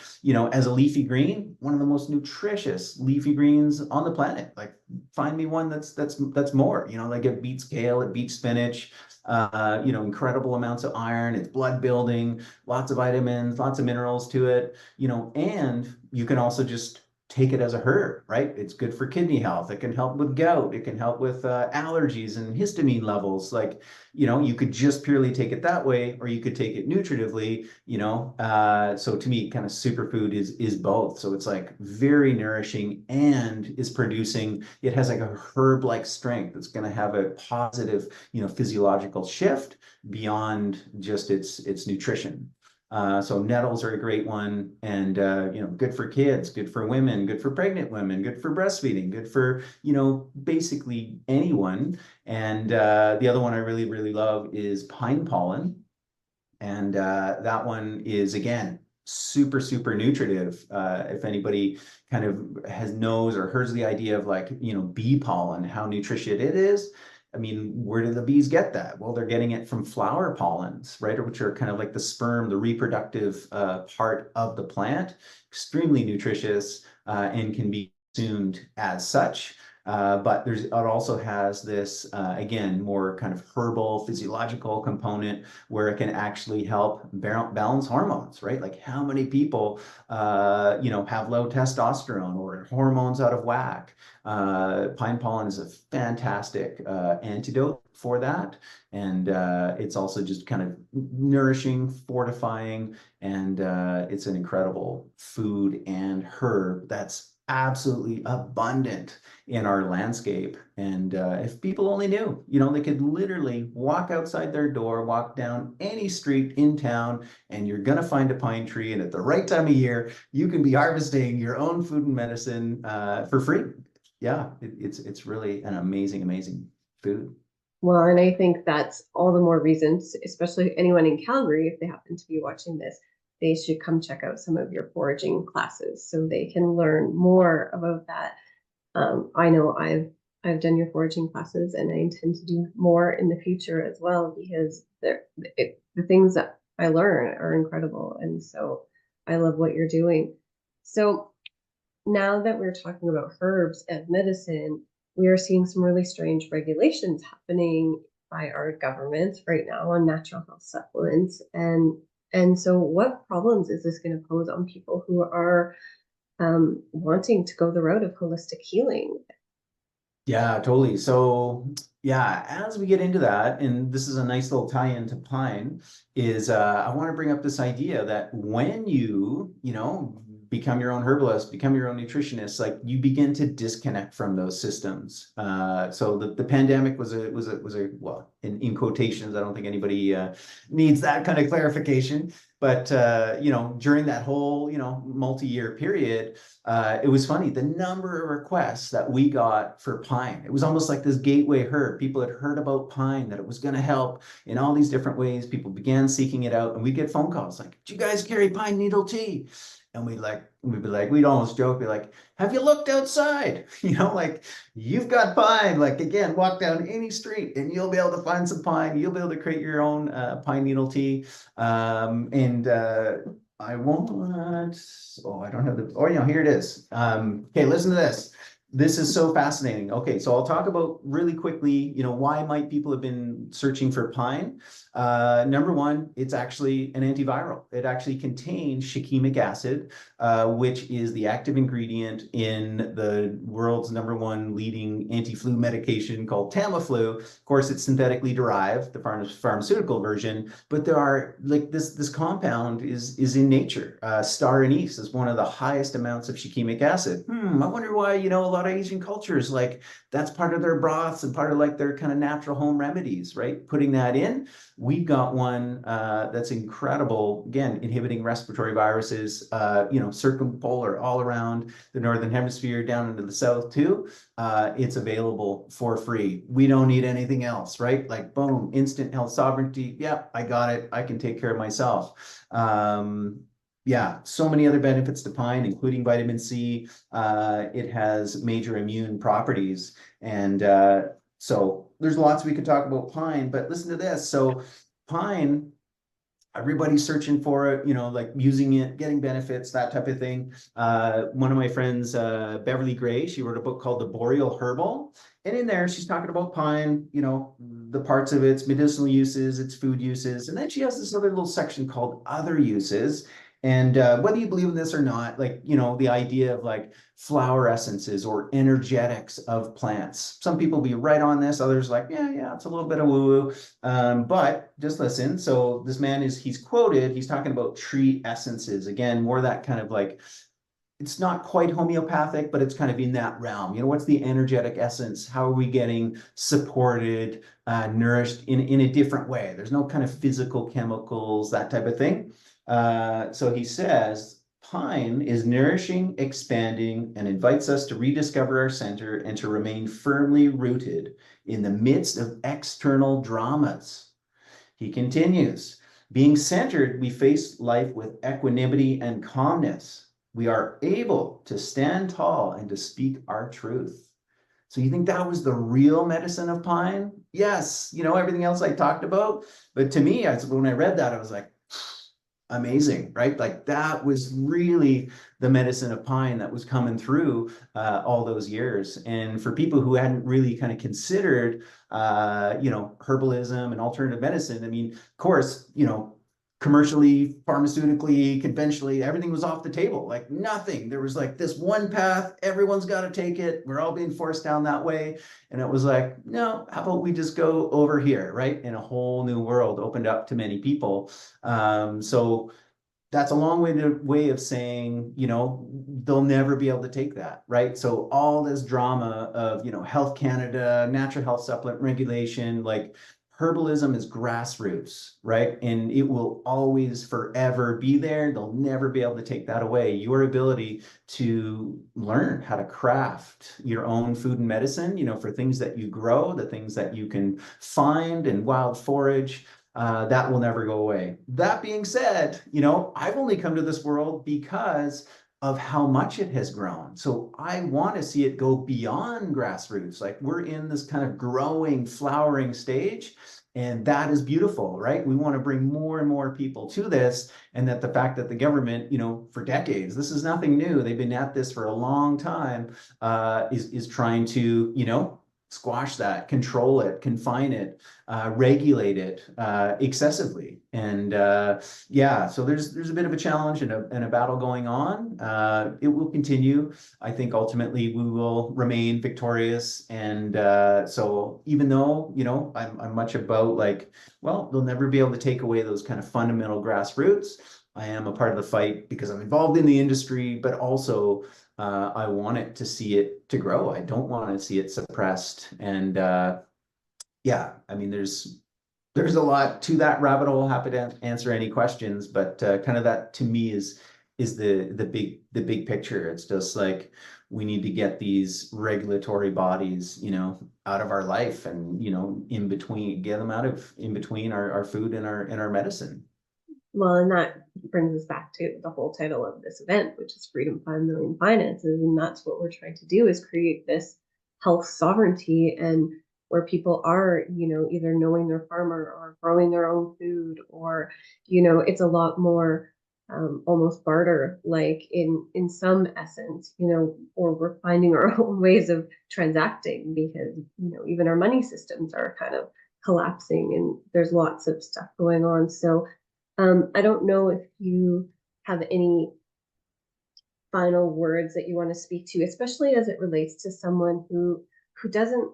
[SPEAKER 2] as a leafy green, one of the most nutritious leafy greens on the planet. Like, find me one that's more, like it beats kale, it beats spinach, incredible amounts of iron, it's blood building, lots of vitamins, lots of minerals to it, and you can also just take it as a herb, right? It's good for kidney health. It can help with gout. It can help with allergies and histamine levels. Like, you could just purely take it that way, or you could take it nutritively, so to me, kind of superfood is both. So it's like very nourishing and is producing, it has like a herb-like strength. It's going to have a positive, physiological shift beyond just its nutrition. So nettles are a great one, and good for kids, good for women, good for pregnant women, good for breastfeeding, good for basically anyone. And the other one I really really love is pine pollen, and that one is again super super nutritive. If anybody kind of knows or hears the idea of like bee pollen, how nutritious it is. I mean, where do the bees get that? Well, they're getting it from flower pollens, right? Which are kind of like the sperm, the reproductive part of the plant. Extremely nutritious, and can be consumed as such. But it also has this, again, more kind of herbal physiological component where it can actually help balance hormones, right? Like how many people, have low testosterone or hormones out of whack. Pine pollen is a fantastic antidote for that. And it's also just kind of nourishing, fortifying, and it's an incredible food and herb that's absolutely abundant in our landscape. And if people only knew, they could literally walk outside their door, walk down any street in town, and you're going to find a pine tree. And at the right time of year, you can be harvesting your own food and medicine for free. Yeah, it's really an amazing, amazing food.
[SPEAKER 1] Well, and I think that's all the more reasons, especially anyone in Calgary, if they happen to be watching this, they should come check out some of your foraging classes so they can learn more about that. I know I've done your foraging classes, and I intend to do more in the future as well, because the things that I learn are incredible, and so I love what you're doing. So now that we're talking about herbs and medicine, we are seeing some really strange regulations happening by our government right now on natural health supplements. And so what problems is this going to pose on people who are wanting to go the route of holistic healing?
[SPEAKER 2] Yeah, totally. So, yeah, as we get into that, and this is a nice little tie-in to Pine, is I want to bring up this idea that when you become your own herbalist, become your own nutritionist, like you begin to disconnect from those systems. So the pandemic was a well, in quotations. I don't think anybody needs that kind of clarification. But during that whole multi-year period, it was funny, the number of requests that we got for pine. It was almost like this gateway herb. People had heard about pine, that it was going to help in all these different ways. People began seeking it out, and we'd get phone calls like, "Do you guys carry pine needle tea?" And we'd be like, we'd almost joke, be like, "Have you looked outside?" Like, you've got pine. Like, again, walk down any street and you'll be able to find some pine. You'll be able to create your own pine needle tea. And I won't, I don't have here it is. Okay, listen to this. This is so fascinating. Okay, so I'll talk about really quickly, why might people have been searching for pine? Number one, it's actually an antiviral. It actually contains shikimic acid, which is the active ingredient in the world's number one leading anti-flu medication called Tamiflu. Of course, it's synthetically derived, the pharmaceutical version, but there are like this compound is in nature. Star anise is one of the highest amounts of shikimic acid. I wonder why, a lot of Asian cultures, like that's part of their broths and part of like their kind of natural home remedies, right? Putting that in. We've got one that's incredible, again, inhibiting respiratory viruses, circumpolar all around the Northern Hemisphere, down into the South too. It's available for free. We don't need anything else, right? Like, boom, instant health sovereignty. Yep, I got it. I can take care of myself. Yeah, so many other benefits to pine, including vitamin C. It has major immune properties. And so there's lots we could talk about pine, but listen to this. So pine, everybody's searching for it, like using it, getting benefits, that type of thing. One of my friends, Beverly Gray, she wrote a book called The Boreal Herbal. And in there, she's talking about pine, the parts of its medicinal uses, its food uses. And then she has this other little section called Other Uses. And whether you believe in this or not, like, the idea of like flower essences or energetics of plants. Some people be right on this, others like, yeah, it's a little bit of woo-woo. But just listen. So this man he's quoted, he's talking about tree essences. Again, more that kind of like, it's not quite homeopathic, but it's kind of in that realm. What's the energetic essence? How are we getting supported, nourished in a different way? There's no kind of physical chemicals, that type of thing. So he says, pine is nourishing, expanding, and invites us to rediscover our center and to remain firmly rooted in the midst of external dramas. He continues, being centered, we face life with equanimity and calmness. We are able to stand tall and to speak our truth. So you think that was the real medicine of pine? Yes, everything else I talked about. But to me, when I read that, I was like, amazing, right? Like that was really the medicine of pine that was coming through all those years. And for people who hadn't really kind of considered, herbalism and alternative medicine, I mean, of course, commercially, pharmaceutically, conventionally, everything was off the table. Like nothing. There was like this one path, everyone's got to take it. We're all being forced down that way. And it was like, no, how about we just go over here, right? And a whole new world opened up to many people. So that's a long way of saying, they'll never be able to take that, right? So all this drama of, Health Canada, natural health supplement regulation, like herbalism is grassroots, right? And it will always forever be there. They'll never be able to take that away. Your ability to learn how to craft your own food and medicine, for things that you grow, the things that you can find and wild forage, that will never go away. That being said, I've only come to this world because of how much it has grown. So I want to see it go beyond grassroots. Like we're in this kind of growing, flowering stage. And that is beautiful, right? We want to bring more and more people to this. And that the fact that the government, for decades, this is nothing new. They've been at this for a long time, is trying to, squash that, control it, confine it, regulate it excessively. And yeah, so there's a bit of a challenge and a battle going on. It will continue. I think ultimately we will remain victorious. And so even though, I'm much about like, well, they'll never be able to take away those kind of fundamental grassroots. I am a part of the fight because I'm involved in the industry, but also I want it to see it to grow. I don't want to see it suppressed. And yeah, I mean, there's a lot to that rabbit hole. Happy to answer any questions, but kind of that to me is the big picture. It's just like we need to get these regulatory bodies, out of our life and in between, get them out of in between our food and our medicine.
[SPEAKER 1] Well, and that brings us back to the whole title of this event, which is Freedom 5 Million Finances. And that's what we're trying to do is create this health sovereignty and where people are, either knowing their farmer or growing their own food, or, it's a lot more almost barter like in some essence, or we're finding our own ways of transacting because, even our money systems are kind of collapsing and there's lots of stuff going on. So I don't know if you have any final words that you want to speak to, especially as it relates to someone who doesn't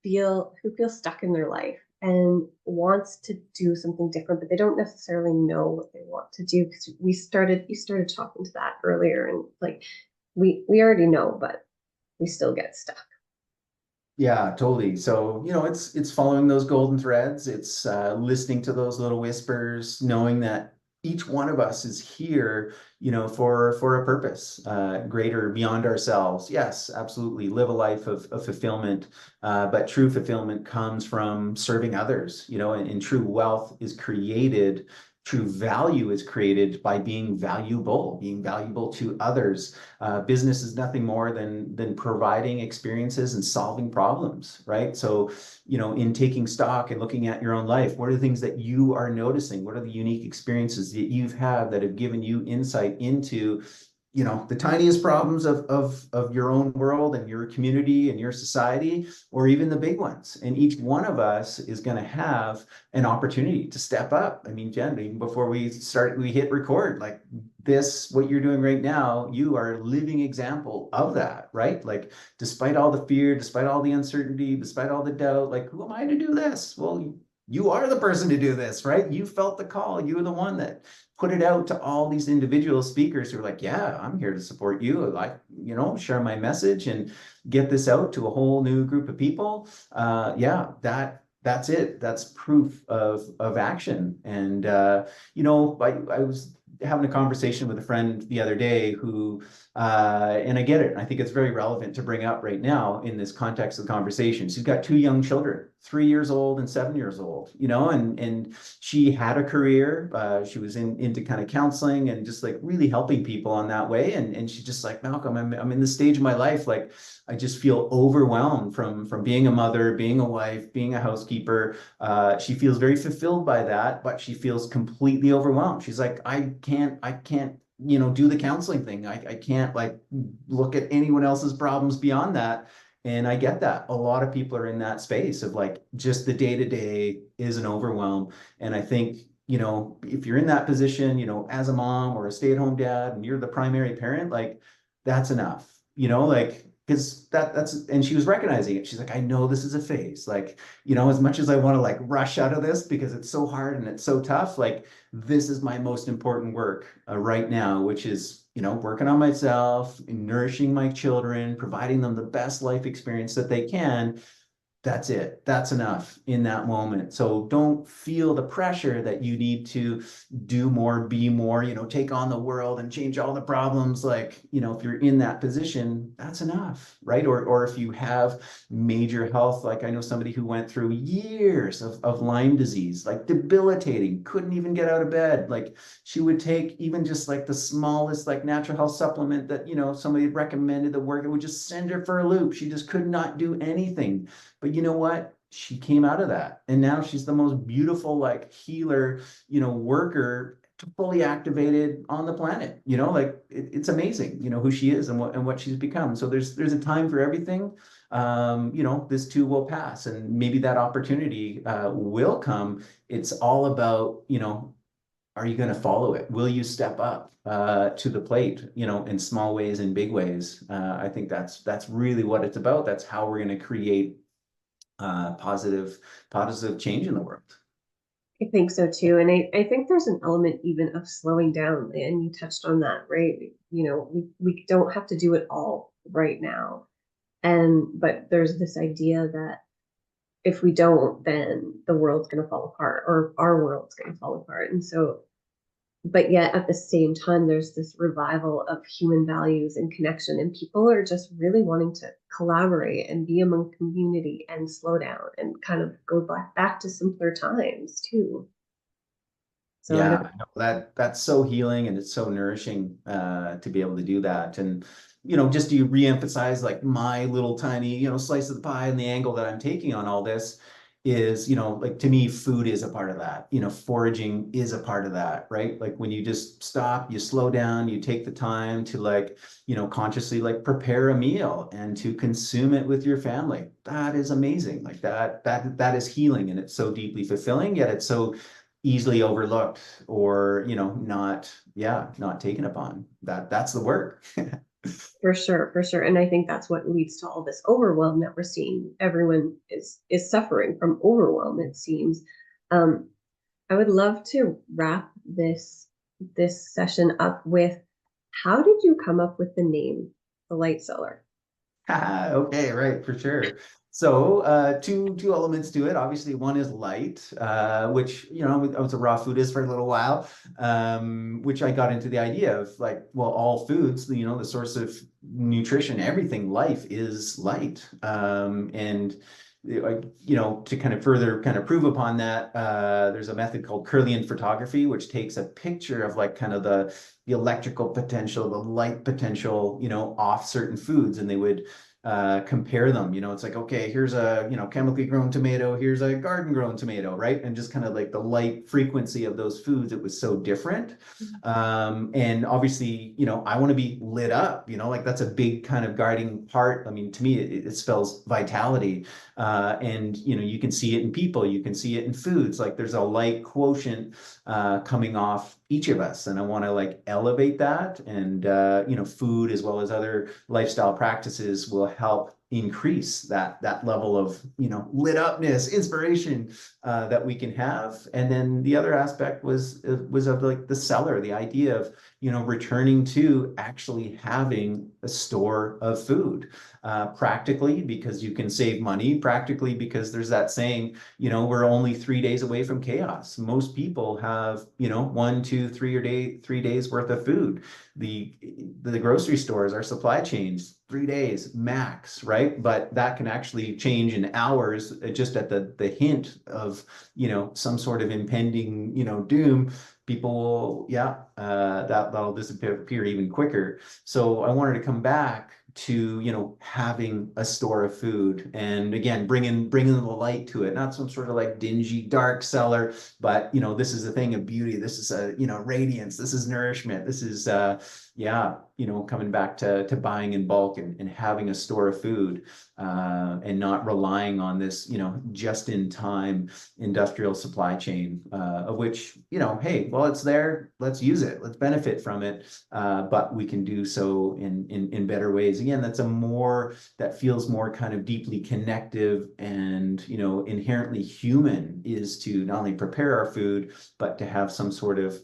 [SPEAKER 1] who feels stuck in their life and wants to do something different, but they don't necessarily know what they want to do. Because you started talking to that earlier, and like we already know, but we still get stuck.
[SPEAKER 2] Yeah, totally. So, it's following those golden threads. It's listening to those little whispers, knowing that each one of us is here, for a purpose, greater beyond ourselves. Yes, absolutely. Live a life of fulfillment. But true fulfillment comes from serving others, and true wealth is created. True value is created by being valuable to others. Business is nothing more than providing experiences and solving problems, right? So, in taking stock and looking at your own life, what are the things that you are noticing? What are the unique experiences that you've had that have given you insight into the tiniest problems of your own world and your community and your society, or even the big ones. And each one of us is going to have an opportunity to step up. I mean, Jen, even before we hit record, like this, what you're doing right now, you are a living example of that, right? Like, despite all the fear, despite all the uncertainty, despite all the doubt, like, who am I to do this? Well, you are the person to do this, right? You felt the call. You were the one that put it out to all these individual speakers who are like, yeah, I'm here to support you. Like, share my message and get this out to a whole new group of people. Yeah, that's it. That's proof of action. And I was having a conversation with a friend the other day who and I get it. I think it's very relevant to bring up right now in this context of the conversation. She's got two young children, 3 years old and 7 years old, and she had a career. She was into kind of counseling and just like really helping people on that way. And she's just like, Malcolm, I'm in this stage of my life. Like, I just feel overwhelmed from being a mother, being a wife, being a housekeeper. She feels very fulfilled by that, but she feels completely overwhelmed. She's like, I can't do the counseling thing. I can't like look at anyone else's problems beyond that. And I get that. A lot of people are in that space of like just the day to day is an overwhelm. And I think, if you're in that position, as a mom or a stay-at-home dad and you're the primary parent, like that's enough, like because that's and she was recognizing it. She's like, I know this is a phase. Like, as much as I want to like rush out of this because it's so hard and it's so tough, like this is my most important work right now, which is, working on myself, nourishing my children, providing them the best life experience that they can. That's it. That's enough in that moment. So don't feel the pressure that you need to do more, be more, take on the world and change all the problems. Like, if you're in that position, that's enough, right? Or if you have major health, like I know somebody who went through years of Lyme disease, like debilitating, couldn't even get out of bed. Like she would take even just like the smallest like natural health supplement that, somebody had recommended that worked, it would just send her for a loop. She just could not do anything. But you know what? She came out of that. And now she's the most beautiful, like healer, worker fully activated on the planet. Like it's amazing, who she is and what she's become. So there's a time for everything. This too will pass. And maybe that opportunity will come. It's all about, are you going to follow it? Will you step up to the plate, in small ways and big ways? I think that's really what it's about. That's how we're going to create positive change in the world.
[SPEAKER 1] I think so too. And I think there's an element even of slowing down. And you touched on that, right? We don't have to do it all right now. But there's this idea that if we don't, then the world's going to fall apart or our world's going to fall apart. And so, but yet at the same time, there's this revival of human values and connection, and people are just really wanting to collaborate and be among community and slow down and kind of go back to simpler times too. So I
[SPEAKER 2] Yeah,
[SPEAKER 1] don't,
[SPEAKER 2] I know that's so healing and it's so nourishing to be able to do that. And just to reemphasize like my little tiny, slice of the pie and the angle that I'm taking on all this is, like to me, food is a part of that. Foraging is a part of that, right? Like when you just stop, you slow down, you take the time to like, consciously like prepare a meal and to consume it with your family. That is amazing. Like that is healing and it's so deeply fulfilling, yet it's so easily overlooked or not taken upon. That's the work.
[SPEAKER 1] for sure. And I think that's what leads to all this overwhelm that we're seeing. Everyone is suffering from overwhelm, it seems. Um, I would love to wrap this session up with how did you come up with the name the light seller?
[SPEAKER 2] Okay, right, for sure. So two elements to it. Obviously, one is light, which I was a raw foodist for a little while, which I got into the idea of like, well, all foods, the source of nutrition, everything, life is light, and to kind of further kind of prove upon that, there's a method called Kirlian photography, which takes a picture of like kind of the electrical potential, the light potential, off certain foods, and they would compare them. It's like, okay, here's a, chemically grown tomato, here's a garden grown tomato, right? And just kind of like the light frequency of those foods, it was so different. And obviously, I want to be lit up, like that's a big kind of guiding part. I mean, to me, it spells vitality. And, you can see it in people, you can see it in foods. Like there's a light quotient coming off each of us. And I want to like elevate that. And, food as well as other lifestyle practices will help increase that level of lit upness, inspiration that we can have. And then the other aspect was of like the cellar, the idea of returning to actually having a store of food, practically because you can save money, practically because there's that saying, we're only 3 days away from chaos. Most people have 1, 2, 3 days worth of food. The grocery stores, our supply chains, 3 days max, right? But that can actually change in hours, just at the hint of some sort of impending doom. People will, that'll disappear even quicker. So I wanted to come back to having a store of food, and again bringing the light to it, not some sort of like dingy dark cellar, but this is a thing of beauty, this is a radiance, this is nourishment, this is coming back to buying in bulk, and having a store of food, and not relying on this just in time industrial supply chain, of which hey, well, it's there, let's use it, let's benefit from it, but we can do so in better ways. Again, that feels more kind of deeply connective and inherently human, is to not only prepare our food, but to have some sort of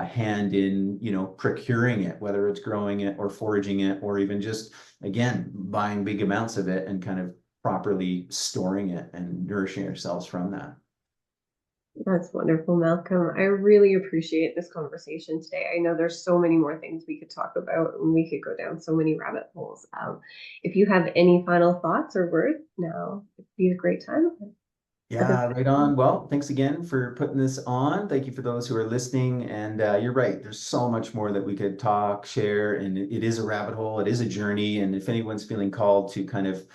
[SPEAKER 2] hand in procuring it, whether it's growing it or foraging it, or even just again buying big amounts of it and kind of properly storing it and nourishing ourselves from that.
[SPEAKER 1] That's wonderful, Malcolm. I really appreciate this conversation today. I know there's so many more things we could talk about, and we could go down so many rabbit holes. If you have any final thoughts or words now, it'd be a great time.
[SPEAKER 2] Yeah, right on. Well, thanks again for putting this on. Thank you for those who are listening. And you're right, there's so much more that we could talk, share, and it is a rabbit hole. It is a journey. And if anyone's feeling called to kind of,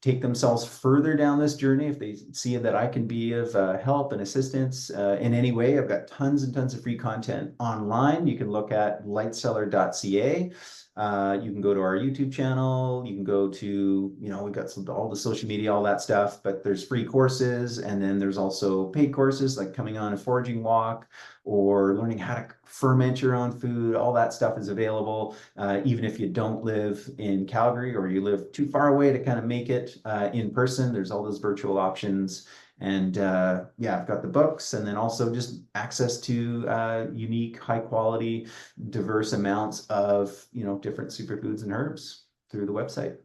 [SPEAKER 2] take themselves further down this journey, if they see that I can be of help and assistance in any way, I've got tons and tons of free content online. You can look at lightseller.ca. You can go to our YouTube channel. You can go to, we've got all the social media, all that stuff, but there's free courses. And then there's also paid courses like coming on a foraging walk or learning how to ferment your own food. All that stuff is available. Even if you don't live in Calgary or you live too far away to kind of make it in person, there's all those virtual options. And I've got the books, and then also just access to unique, high quality, diverse amounts of different superfoods and herbs through the website.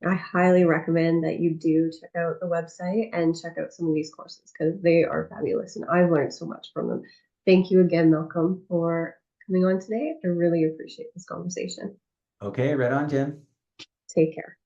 [SPEAKER 1] I highly recommend that you do check out the website and check out some of these courses because they are fabulous and I've learned so much from them. Thank you again, Malcolm, for coming on today. I really appreciate this conversation.
[SPEAKER 2] Okay, right on, Jen.
[SPEAKER 1] Take care.